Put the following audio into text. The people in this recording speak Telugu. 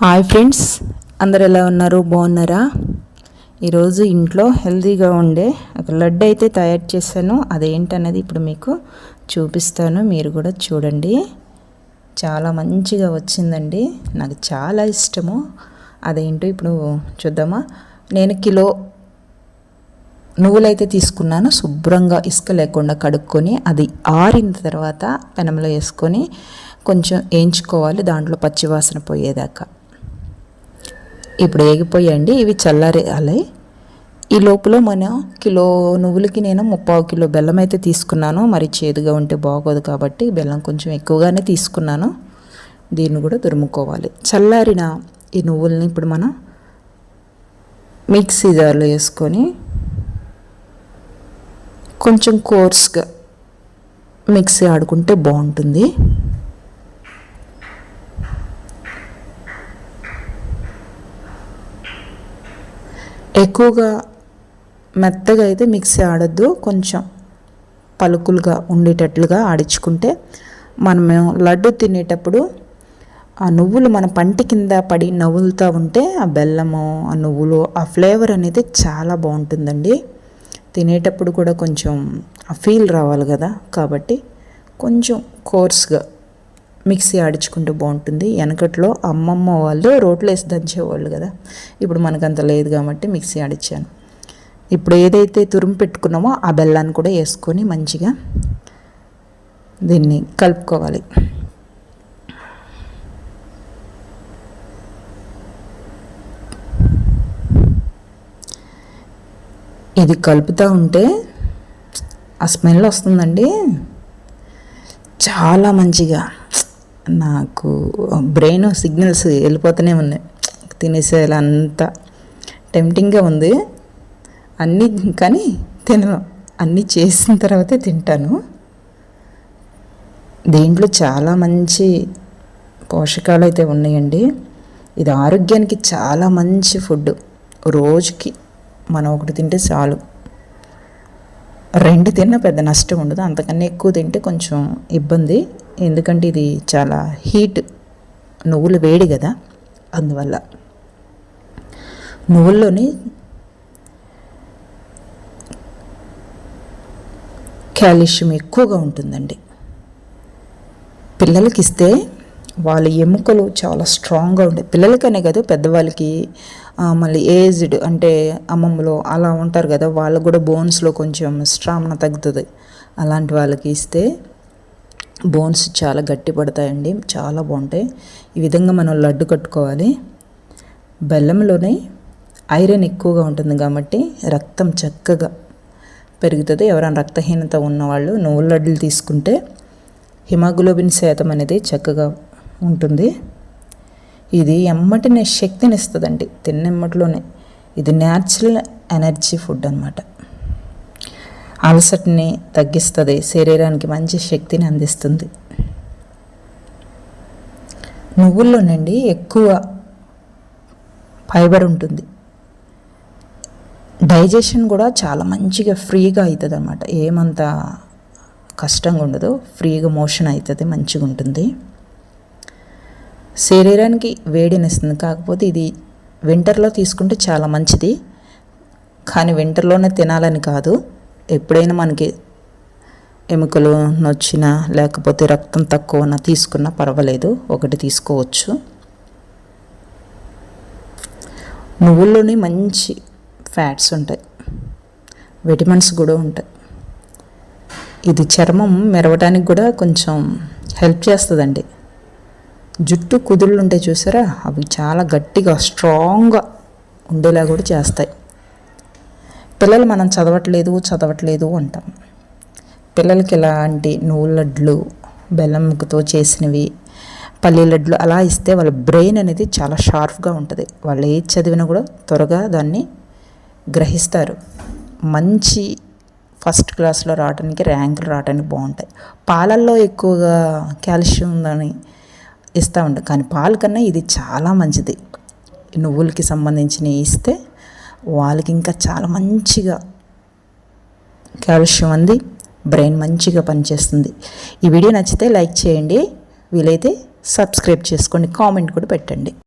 హాయ్ ఫ్రెండ్స్, అందరు ఎలా ఉన్నారు? బాగున్నారా? ఈరోజు ఇంట్లో హెల్తీగా ఉండే ఒక లడ్డు అయితే తయారు చేశాను. అదేంటన్నది ఇప్పుడు మీకు చూపిస్తాను, మీరు కూడా చూడండి. చాలా మంచిగా వచ్చిందండి, నాకు చాలా ఇష్టము. అదేంటో ఇప్పుడు చూద్దామా. నేను కిలో నువ్వులైతే తీసుకున్నాను. శుభ్రంగా ఇసుక లేకుండా కడుక్కొని అది ఆరిన తర్వాత పెనంలో వేసుకొని కొంచెం వేయించుకోవాలి, దాంట్లో పచ్చివాసన పోయేదాకా. ఇప్పుడు ఏగిపోయండి, ఇవి చల్లారేయాలి. ఈ లోపల మనం కిలో నువ్వులకి నేను 3/4 కిలో బెల్లం అయితే తీసుకున్నాను. మరి చేదుగా ఉంటే బాగోదు కాబట్టి బెల్లం కొంచెం ఎక్కువగానే తీసుకున్నాను. దీన్ని కూడా తురుముకోవాలి. చల్లారిన ఈ నువ్వుల్ని ఇప్పుడు మనం మిక్సీ జార్లో వేసుకొని కొంచెం కోర్స్గా మిక్సీ ఆడుకుంటే బాగుంటుంది. ఎక్కువగా మెత్తగా అయితే మిక్సీ ఆడద్దు, కొంచెం పలుకులుగా ఉండేటట్లుగా ఆడించుకుంటే మనము లడ్డు తినేటప్పుడు ఆ నువ్వులు మన పంటి కింద పడి నవ్వులుతూ ఉంటే ఆ బెల్లము, ఆ నువ్వులు, ఆ ఫ్లేవర్ అనేది చాలా బాగుంటుందండి. తినేటప్పుడు కూడా కొంచెం ఆ ఫీల్ రావాలి కదా, కాబట్టి కొంచెం కోర్స్గా మిక్సీ ఆడించుకుంటే బాగుంటుంది. వెనకట్లో అమ్మమ్మ వాళ్ళు రోట్లో వేసి దంచేవాళ్ళు కదా, ఇప్పుడు మనకంత లేదు కాబట్టి మిక్సీ ఆడించాను. ఇప్పుడు ఏదైతే తురుము పెట్టుకున్నామో ఆ బెల్లాన్ని కూడా వేసుకొని మంచిగా దీన్ని కలుపుకోవాలి. ఇది కలుపుతూ ఉంటే ఆ స్మెల్ వస్తుందండి, చాలా మంచిగా. నాకు బ్రెయిన్ సిగ్నల్స్ వెళ్ళిపోతూనే ఉన్నాయి, తినేసేలా అంత టెంప్టింగ్గా ఉంది అన్నీ. కానీ తినను, అన్నీ చేసిన తర్వాతే తింటాను. దీంట్లో చాలా మంచి పోషకాలు అయితే ఉన్నాయండి. ఇది ఆరోగ్యానికి చాలా మంచి ఫుడ్. రోజుకి మనం ఒకటి తింటే చాలు, 2 తిన్నా పెద్ద నష్టం ఉండదు. అంతకన్నా ఎక్కువ తింటే కొంచెం ఇబ్బంది, ఎందుకంటే ఇది చాలా హీట్, నువ్వులు వేడి కదా, అందువల్ల. నువ్వుల్లోని కాల్షియం ఎక్కువగా ఉంటుందండి. పిల్లలకి ఇస్తే వాళ్ళ ఎముకలు చాలా స్ట్రాంగ్గా ఉంటాయి. పిల్లలకనే కాదు, పెద్దవాళ్ళకి, మళ్ళీ ఏజ్డ్ అంటే అమ్మమ్మలో అలా ఉంటారు కదా, వాళ్ళకు కూడా బోన్స్లో కొంచెం స్ట్రామిన తగ్గుతుంది. అలాంటి వాళ్ళకి ఇస్తే బోన్స్ చాలా గట్టి పడతాయండి, చాలా బాగుంటాయి. ఈ విధంగా మనం లడ్డు కట్టుకోవాలి. బెల్లంలోనే ఐరన్ ఎక్కువగా ఉంటుంది కాబట్టి రక్తం చక్కగా పెరుగుతుంది. ఎవరైనా రక్తహీనత ఉన్నవాళ్ళు నువ్వుల లడ్డులు తీసుకుంటే హిమోగ్లోబిన్ శాతం అనేది చక్కగా ఉంటుంది. ఇది ఎమ్మటినే శక్తిని ఇస్తుందండి, తిన్నెమ్మటిలోనే. ఇది న్యాచురల్ ఎనర్జీ ఫుడ్ అన్నమాట. అలసటని తగ్గిస్తుంది, శరీరానికి మంచి శక్తిని అందిస్తుంది. నువ్వుల్లోనండి ఎక్కువ ఫైబర్ ఉంటుంది. డైజెషన్ కూడా చాలా మంచిగా ఫ్రీగా అవుతుంది అన్నమాట, ఏమంత కష్టంగా ఉండదు, ఫ్రీగా మోషన్ అవుతుంది, మంచిగా ఉంటుంది. శరీరానికి వేడినిస్తుంది. కాకపోతే ఇది వింటర్లో తీసుకుంటే చాలా మంచిది, కానీ వింటర్లోనే తినాలని కాదు. ఎప్పుడైనా మనకి ఎముకలు నొచ్చినా లేకపోతే రక్తం తక్కువనా తీసుకున్నా పర్వాలేదు, ఒకటి తీసుకోవచ్చు. నువ్వుల్లోని మంచి ఫ్యాట్స్ ఉంటాయి, విటమిన్స్ కూడా ఉంటాయి. ఇది చర్మం మెరవడానికి కూడా కొంచెం హెల్ప్ చేస్తుందండి. జుట్టు కుదుళ్ళు ఉంటాయి చూసారా, అవి చాలా గట్టిగా స్ట్రాంగ్గా ఉండేలా కూడా చేస్తాయి. పిల్లలు మనం చదవట్లేదు అంటాం. పిల్లలకి ఎలాంటి నువ్వుల లడ్లు, బెల్లంతో చేసినవి, పల్లి లడ్లు అలా ఇస్తే వాళ్ళ బ్రెయిన్ అనేది చాలా షార్ప్గా ఉంటుంది. వాళ్ళు ఏది చదివినా కూడా త్వరగా దాన్ని గ్రహిస్తారు. మంచి ఫస్ట్ క్లాస్లో రావడానికి, ర్యాంకులు రావడానికి బాగుంటాయి. పాలల్లో ఎక్కువగా కాల్షియం ఉందని ఇస్తూ ఉంటాం, కానీ పాల కన్నా ఇది చాలా మంచిది. నువ్వులకి సంబంధించినవి ఇస్తే వాళ్ళకి ఇంకా చాలా మంచిగా కాల్షియం అంది, బ్రెయిన్ మంచిగా పనిచేస్తుంది. ఈ వీడియో నచ్చితే లైక్ చేయండి, వీలైతే సబ్స్క్రైబ్ చేసుకోండి, కామెంట్ కూడా పెట్టండి.